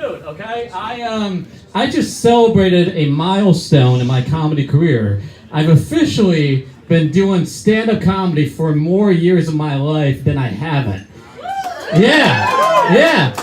Dude, okay, I just celebrated a milestone in my comedy career. I've officially been doing stand-up comedy for more years of my life than I haven't. Yeah.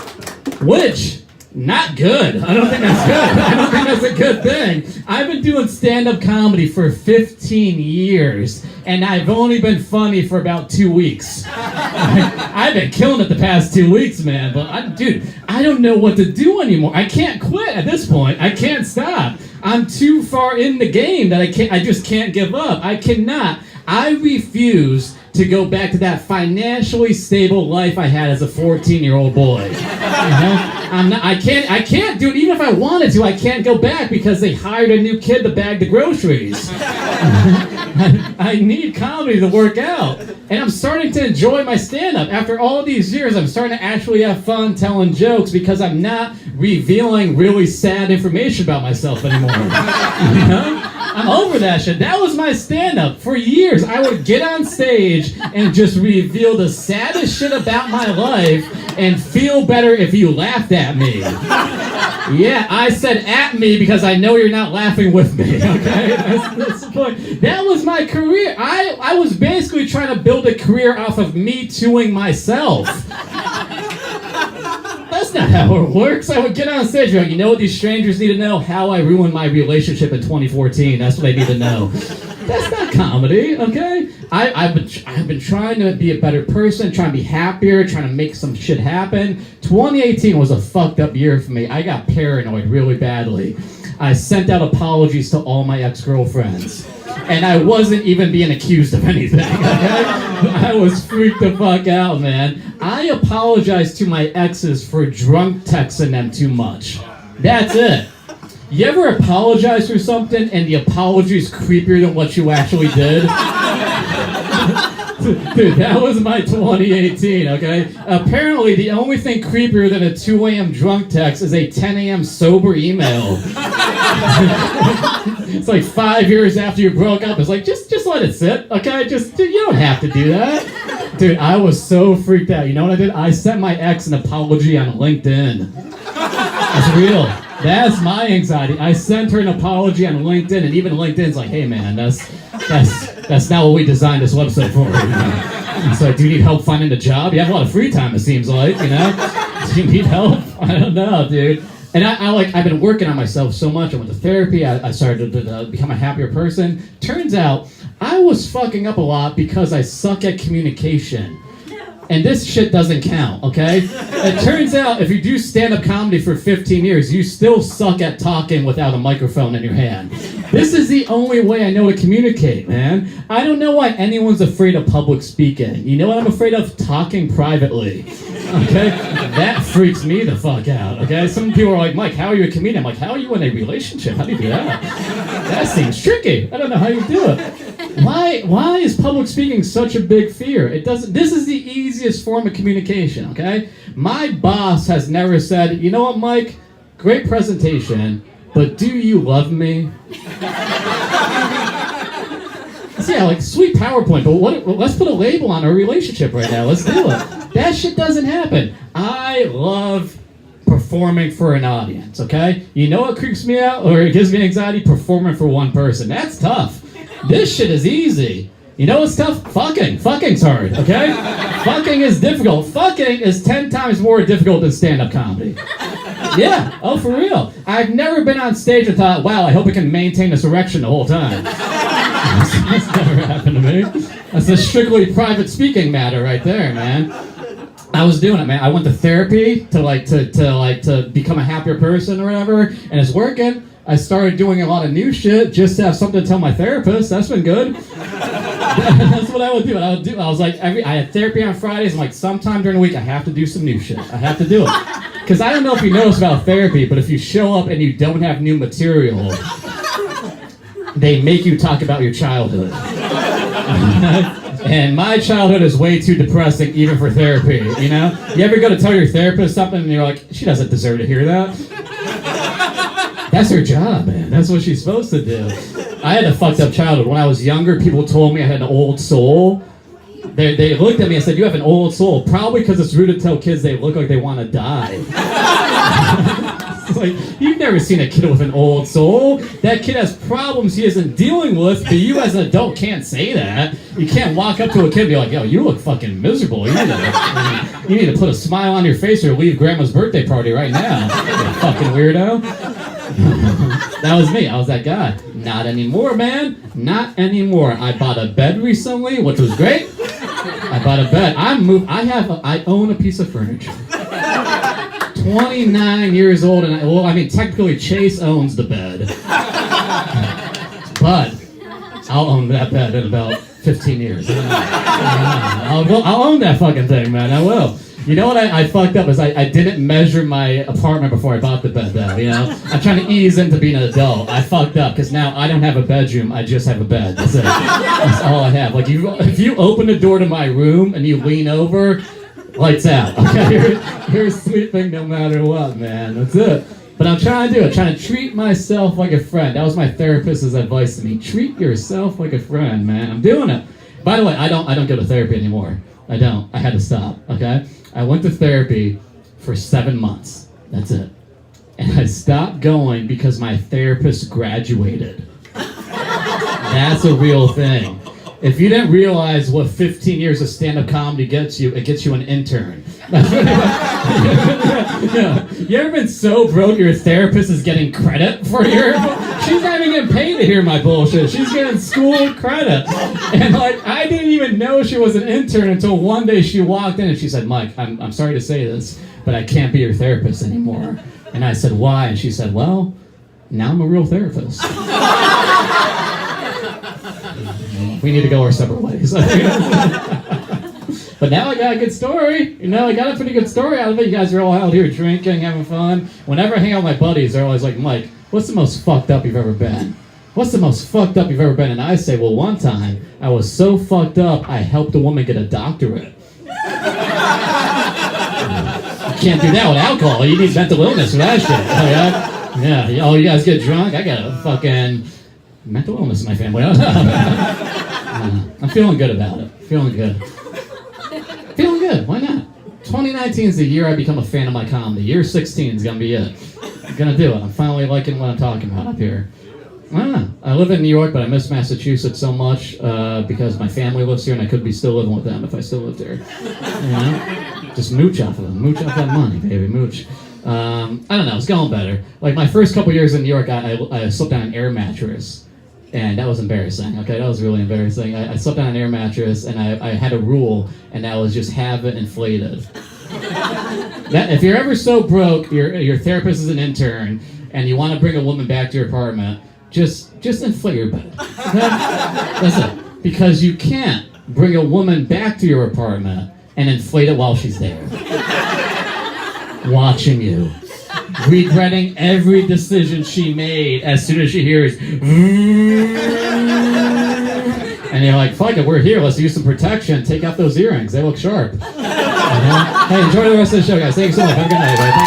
Which, not good. I don't think that's good. I don't think that's a good thing. I've been doing stand-up comedy for 15 years, and I've only been funny for about 2 weeks. I've been killing it the past 2 weeks, man, but I don't know what to do anymore. I can't quit at this point. I can't stop. I'm too far in the game that I just can't give up. I cannot. I refuse to go back to that financially stable life I had as a 14-year-old boy. I can't do it. Even if I wanted to, I can't go back because they hired a new kid to bag the groceries. I need comedy to work out. And I'm starting to enjoy my stand-up. After all these years, I'm starting to actually have fun telling jokes because I'm not revealing really sad information about myself anymore. I'm over that shit. That was my stand-up. For years, I would get on stage and just reveal the saddest shit about my life and feel better if you laughed at me. Yeah, I said at me because I know you're not laughing with me, okay? That's the point. That was my career. I was basically trying to build a career off of me tooing myself. That's not how it works. I would get on stage and be like, you know what these strangers need to know? How I ruined my relationship in 2014. That's what they need to know. That's not comedy, okay? I've been trying to be a better person, trying to be happier, trying to make some shit happen. 2018 was a fucked up year for me. I got paranoid really badly. I sent out apologies to all my ex-girlfriends. And I wasn't even being accused of anything, okay? I was freaked the fuck out, man. I apologized to my exes for drunk texting them too much. That's it. You ever apologize for something and the apology is creepier than what you actually did? Dude, that was my 2018, okay? Apparently, the only thing creepier than a 2 a.m. drunk text is a 10 a.m. sober email. It's like 5 years after you broke up. It's like, just let it sit, okay? You don't have to do that. Dude, I was so freaked out. You know what I did? I sent my ex an apology on LinkedIn. That's real. That's my anxiety. I sent her an apology on LinkedIn, and even LinkedIn's like, hey man, that's not what we designed this website for. You know? It's like, do you need help finding a job? You have a lot of free time, it seems like, you know? Do you need help? I don't know, dude. And I've been working on myself so much. I went to therapy. I started to become a happier person. Turns out, I was fucking up a lot because I suck at communication. And this shit doesn't count, okay? It turns out if you do stand-up comedy for 15 years, you still suck at talking without a microphone in your hand. This is the only way I know to communicate, man. I don't know why anyone's afraid of public speaking. You know what I'm afraid of? Talking privately. Okay? That freaks me the fuck out, okay? Some people are like, Mike, how are you a comedian? I'm like, how are you in a relationship? How do you do that? That seems tricky. I don't know how you do it. Why is public speaking such a big fear? This is the easiest form of communication, okay? My boss has never said, you know what, Mike? Great presentation, but do you love me? Yeah, like sweet PowerPoint, but let's put a label on our relationship right now. Let's do it. That shit doesn't happen. I love performing for an audience, okay? You know what creeps me out or it gives me anxiety? Performing for one person. That's tough. This shit is easy. You know what's tough? Fucking. Fucking's hard, okay? Fucking is difficult. Fucking is 10 times more difficult than stand-up comedy. Yeah, oh, for real. I've never been on stage and thought, wow, I hope I can maintain this erection the whole time. That's never happened to me. That's a strictly private speaking matter right there, man. I was doing it, man. I went to therapy to become a happier person or whatever, and it's working. I started doing a lot of new shit just to have something to tell my therapist. That's been good. That's what I would do. I was like, I had therapy on Fridays. I'm like, sometime during the week, I have to do some new shit. I have to do it. Because I don't know if you notice about therapy, but if you show up and you don't have new material, they make you talk about your childhood. And my childhood is way too depressing even for therapy, you know? You ever go to tell your therapist something and you're like, she doesn't deserve to hear that? That's her job, man. That's what she's supposed to do. I had a fucked up childhood. When I was younger, people told me I had an old soul. They looked at me and said, you have an old soul. Probably because it's rude to tell kids they look like they want to die. like, you've never seen a kid with an old soul. That kid has problems he isn't dealing with, but you as an adult can't say that. You can't walk up to a kid and be like, yo, you look fucking miserable. You need to put a smile on your face or leave grandma's birthday party right now. You fucking weirdo. That was me. I was that guy. Not anymore, man. Not anymore. I bought a bed recently, which was great. I bought a bed. I own a piece of furniture. 29 years old, and technically Chase owns the bed. But I'll own that bed in about 15 years. I'll own that fucking thing, man. I will. You know what I fucked up is I didn't measure my apartment before I bought the bed, though, you know? I'm trying to ease into being an adult. I fucked up, because now I don't have a bedroom, I just have a bed. That's it. That's all I have. Like, if you open the door to my room and you lean over, lights out. Okay, you're sleeping no matter what, man. That's it. But I'm trying to treat myself like a friend. That was my therapist's advice to me. Treat yourself like a friend, man. I'm doing it. By the way, I don't go to therapy anymore. I don't. I had to stop, okay? I went to therapy for 7 months. That's it. And I stopped going because my therapist graduated. That's a real thing. If you didn't realize what 15 years of stand-up comedy gets you, it gets you an intern. Yeah. You ever been so broke your therapist is getting credit for your... She's not even getting paid to hear my bullshit. She's getting school credit. And like, I didn't even know she was an intern until one day she walked in and she said, Mike, I'm sorry to say this, but I can't be your therapist anymore. And I said, why? And she said, well, now I'm a real therapist. We need to go our separate ways. But now I got a good story. You know, I got a pretty good story out of it. You guys are all out here drinking, having fun. Whenever I hang out with my buddies, they're always like, Mike, what's the most fucked up you've ever been? What's the most fucked up you've ever been? And I say, well, one time, I was so fucked up, I helped a woman get a doctorate. You can't do that with alcohol. You need mental illness for that shit. Yeah. Oh, you guys get drunk? I got a fucking mental illness in my family. I'm feeling good about it. Feeling good. Why not? 2019 is the year I become a fan of my comedy. Year 16 is gonna be it. I'm gonna do it. I'm finally liking what I'm talking about up here. I don't know. I live in New York, but I miss Massachusetts so much because my family lives here, and I could be still living with them if I still lived here. You know, just mooch off of them. Mooch off that money, baby. Mooch. I don't know. It's going better. Like my first couple years in New York, I slept on an air mattress. And that was embarrassing, okay? That was really embarrassing. I slept on an air mattress, and I had a rule, and that was just have it inflated. If you're ever so broke, your therapist is an intern, and you want to bring a woman back to your apartment, just inflate your bed. Okay? That's it. Because you can't bring a woman back to your apartment and inflate it while she's there. Watching you. Regretting every decision she made as soon as she hears and you're like, fuck it, we're here, let's use some protection, take out those earrings, they look sharp. Hey, enjoy the rest of the show, guys. Thank you so much. Have a good night, everybody.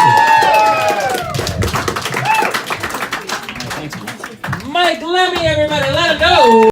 Thank you. Mike Lemme, everybody, let him go.